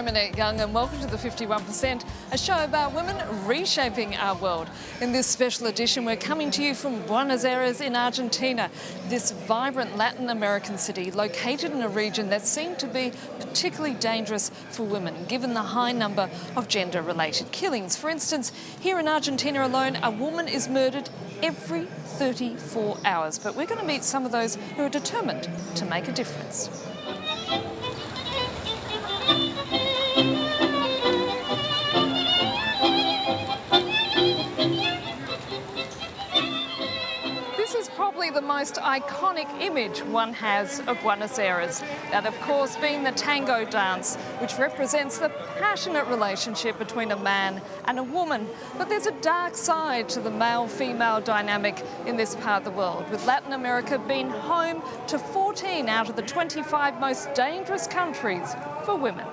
I'm Annette Young and welcome to the 51%, a show about women reshaping our world. In this special edition, we're coming to you from Buenos Aires in Argentina, this vibrant Latin American city located in a region that seemed to be particularly dangerous for women, given the high number of gender-related killings. For instance, here in Argentina alone, a woman is murdered every 34 hours. But we're going to meet some of those who are determined to make a difference. This is probably the most iconic image one has of Buenos Aires. That, of course, being the tango dance, which represents the passionate relationship between a man and a woman. But there's a dark side to the male-female dynamic in this part of the world, with Latin America being home to 14 out of the 25 most dangerous countries for women.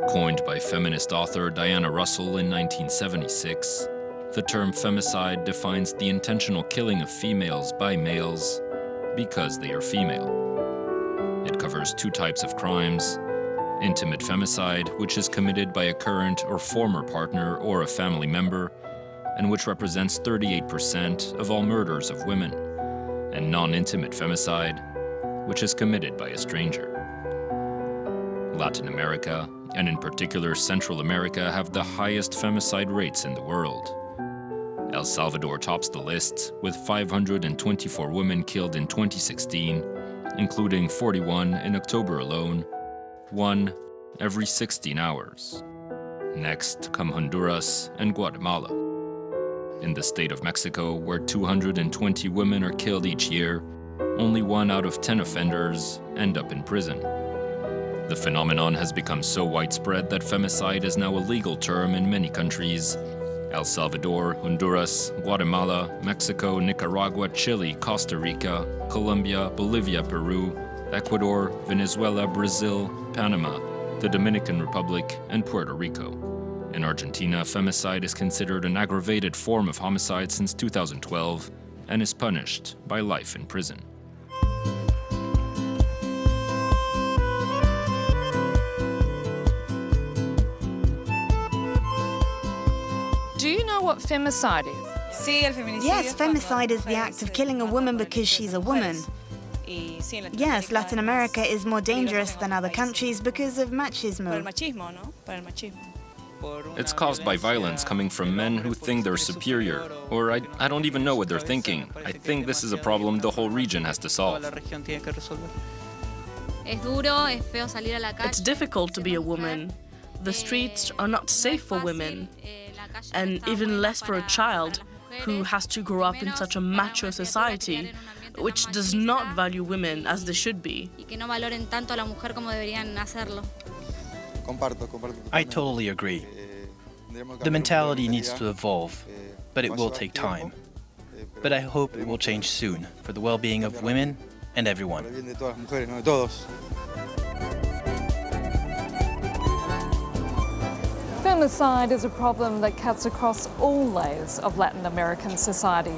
Coined by feminist author Diana Russell in 1976, the term femicide defines the intentional killing of females by males because they are female. It covers two types of crimes: intimate femicide, which is committed by a current or former partner or a family member, and which represents 38% of all murders of women, and non-intimate femicide, which is committed by a stranger. Latin America, and in particular Central America, have the highest femicide rates in the world. El Salvador tops the list, with 524 women killed in 2016, including 41 in October alone, one every 16 hours. Next come Honduras and Guatemala. In the state of Mexico, where 220 women are killed each year, only 1 out of 10 offenders end up in prison. The phenomenon has become so widespread that femicide is now a legal term in many countries: El Salvador, Honduras, Guatemala, Mexico, Nicaragua, Chile, Costa Rica, Colombia, Bolivia, Peru, Ecuador, Venezuela, Brazil, Panama, the Dominican Republic, and Puerto Rico. In Argentina, femicide is considered an aggravated form of homicide since 2012 and is punished by life in prison. Do you know what femicide is? Yes, femicide is the act of killing a woman because she's a woman. Yes, Latin America is more dangerous than other countries because of machismo. It's caused by violence coming from men who think they're superior, or I don't even know what they're thinking. I think this is a problem the whole region has to solve. It's difficult to be a woman. The streets are not safe for women, and even less for a child who has to grow up in such a macho society, which does not value women as they should be. I totally agree. The mentality needs to evolve, but it will take time. But I hope it will change soon for the well-being of women and everyone. Femicide is a problem that cuts across all layers of Latin American society.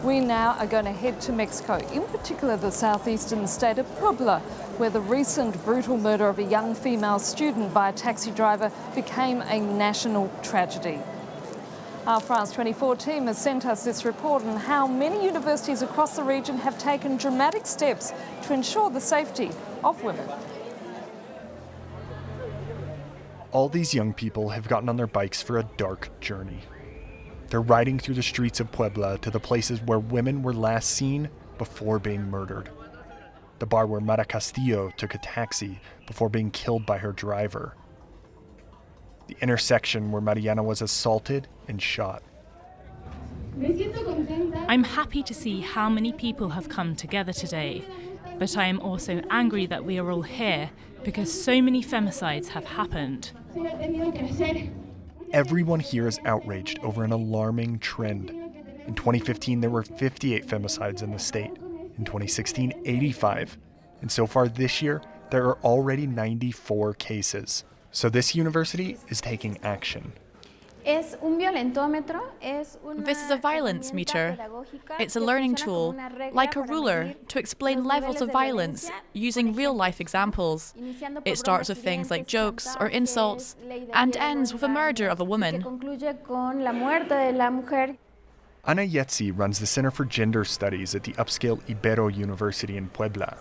We now are going to head to Mexico, in particular the southeastern state of Puebla, where the recent brutal murder of a young female student by a taxi driver became a national tragedy. Our France 24 team has sent us this report on how many universities across the region have taken dramatic steps to ensure the safety of women. All these young people have gotten on their bikes for a dark journey. They're riding through the streets of Puebla to the places where women were last seen before being murdered. The bar where Mara Castillo took a taxi before being killed by her driver. The intersection where Mariana was assaulted and shot. I'm happy to see how many people have come together today, but I am also angry that we are all here because so many femicides have happened. Everyone here is outraged over an alarming trend. In 2015, there were 58 femicides in the state. In 2016, 85. And so far this year, there are already 94 cases. So this university is taking action. This is a violence meter. It's a learning tool, like a ruler, to explain levels of violence using real-life examples. It starts with things like jokes or insults and ends with a murder of a woman. Ana Yetzi runs the Center for Gender Studies at the upscale Ibero University in Puebla.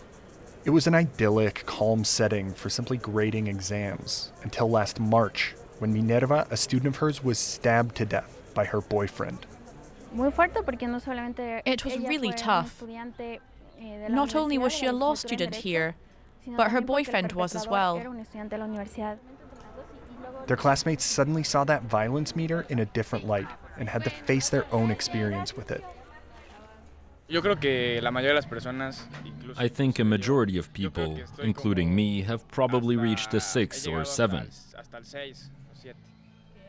It was an idyllic, calm setting for simply grading exams until last March, when Minerva, a student of hers, was stabbed to death by her boyfriend. It was really tough. Not only was she a law student here, but her boyfriend was as well. Their classmates suddenly saw that violence meter in a different light and had to face their own experience with it. I think a majority of people, including me, have probably reached a 6 or 7.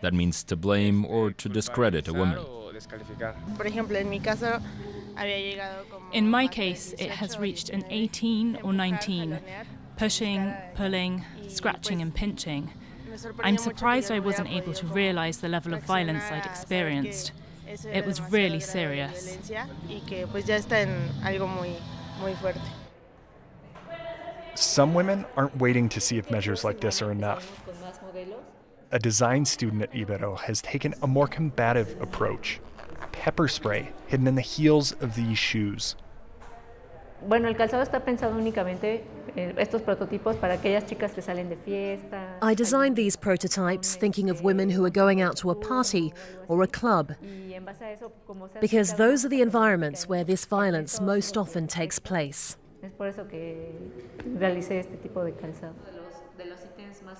That means to blame or to discredit a woman. In my case, it has reached an 18 or 19, pushing, pulling, scratching and pinching. I'm surprised I wasn't able to realize the level of violence I'd experienced. It was really serious. Some women aren't waiting to see if measures like this are enough. A design student at Ibero has taken a more combative approach. Pepper spray hidden in the heels of these shoes. Bueno, el calzado está pensado únicamente estos prototipos para aquellas chicas que salen de fiesta. I designed these prototypes thinking of women who are going out to a party or a club, because those are the environments where this violence most often takes place. Es por eso que realicé este tipo de calzado.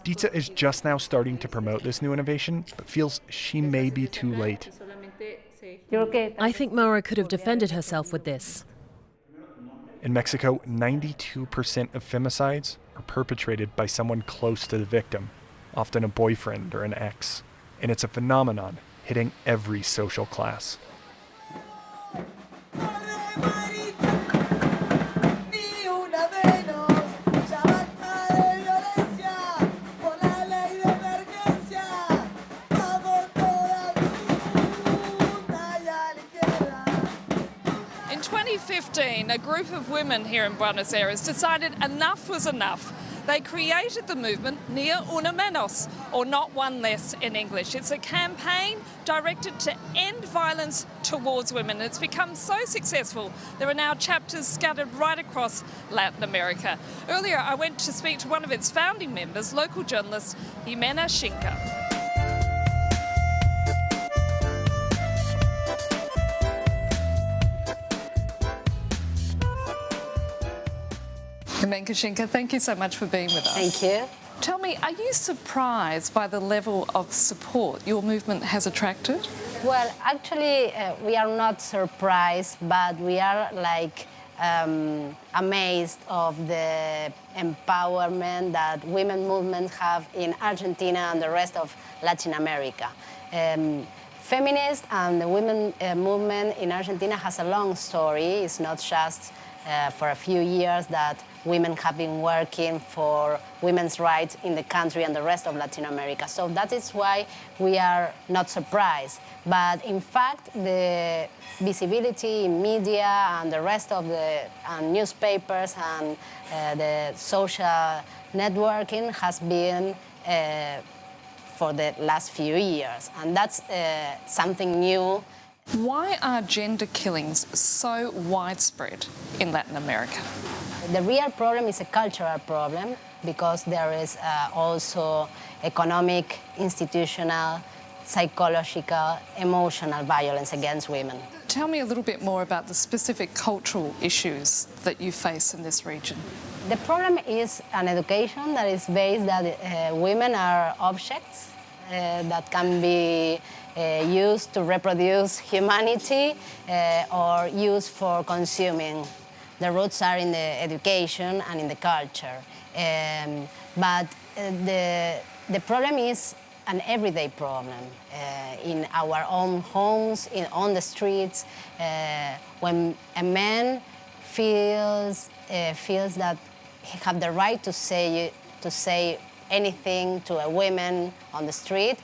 Dita is just now starting to promote this new innovation, but feels she may be too late. I think Mara could have defended herself with this. In Mexico, 92% of femicides are perpetrated by someone close to the victim, often a boyfriend or an ex. And it's a phenomenon hitting every social class. In 2015, a group of women here in Buenos Aires decided enough was enough. They created the movement Ni Una Menos, or Not One Less in English. It's a campaign directed to end violence towards women. It's become so successful, there are now chapters scattered right across Latin America. Earlier, I went to speak to one of its founding members, local journalist Una Menos. Shinka, thank you so much for being with us. Thank you. Tell me, are you surprised by the level of support your movement has attracted? Well, actually, we are not surprised, but we are amazed of the empowerment that women movements have in Argentina and the rest of Latin America. Feminist and the women movement in Argentina has a long story. It's not just for a few years that women have been working for women's rights in the country and the rest of Latin America. So that is why we are not surprised. But in fact, the visibility in media and the rest of the newspapers and the social networking has been for the last few years. And that's something new. Why are gender killings so widespread in Latin America? The real problem is a cultural problem because there is also economic, institutional, psychological, emotional violence against women. Tell me a little bit more about the specific cultural issues that you face in this region. The problem is an education that is based that women are objects that can be used to reproduce humanity or used for consuming. The roots are in the education and in the culture. But the problem is an everyday problem in our own homes, on the streets, when a man feels that he has the right to say anything to a woman on the street,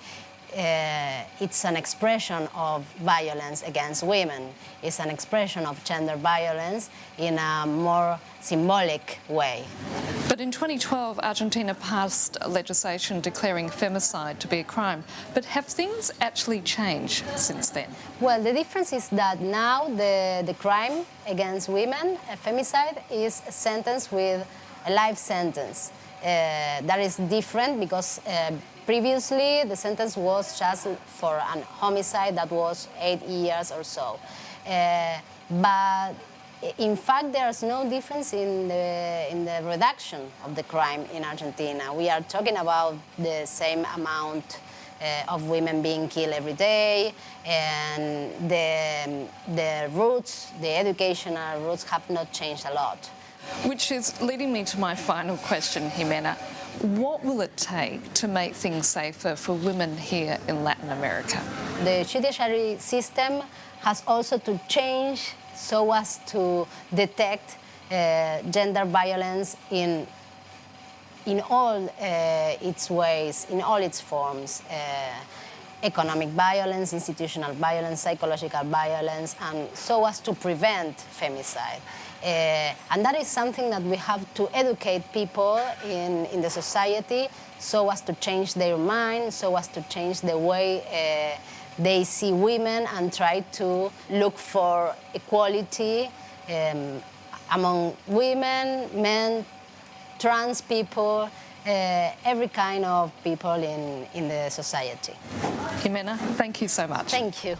it's an expression of violence against women. It's an expression of gender violence in a more symbolic way. But in 2012, Argentina passed legislation declaring femicide to be a crime. But have things actually changed since then? Well, the difference is that now the crime against women, femicide, is sentenced with a life sentence. That is different because previously the sentence was just for an homicide that was 8 years or so. But in fact, there's no difference in the reduction of the crime in Argentina. We are talking about the same amount of women being killed every day, and the roots, the educational roots, have not changed a lot. Which is leading me to my final question, Jimena. What will it take to make things safer for women here in Latin America? The judiciary system has also to change so as to detect gender violence in all its ways, in all its forms. Economic violence, institutional violence, psychological violence, and so as to prevent femicide. And that is something that we have to educate people in the society so as to change their mind, so as to change the way they see women and try to look for equality among women, men, trans people, every kind of people in the society. Jimena, thank you so much. Thank you.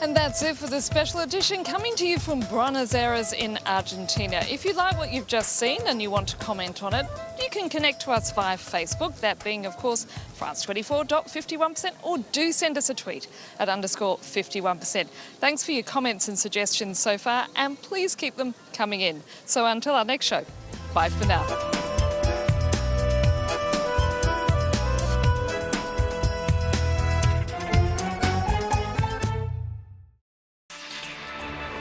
And that's it for this special edition coming to you from Buenos Aires in Argentina. If you like what you've just seen and you want to comment on it, you can connect to us via Facebook, that being, of course, France24.51%, or do send us a tweet at _51%. Thanks for your comments and suggestions so far, and please keep them coming in. So until our next show, bye for now.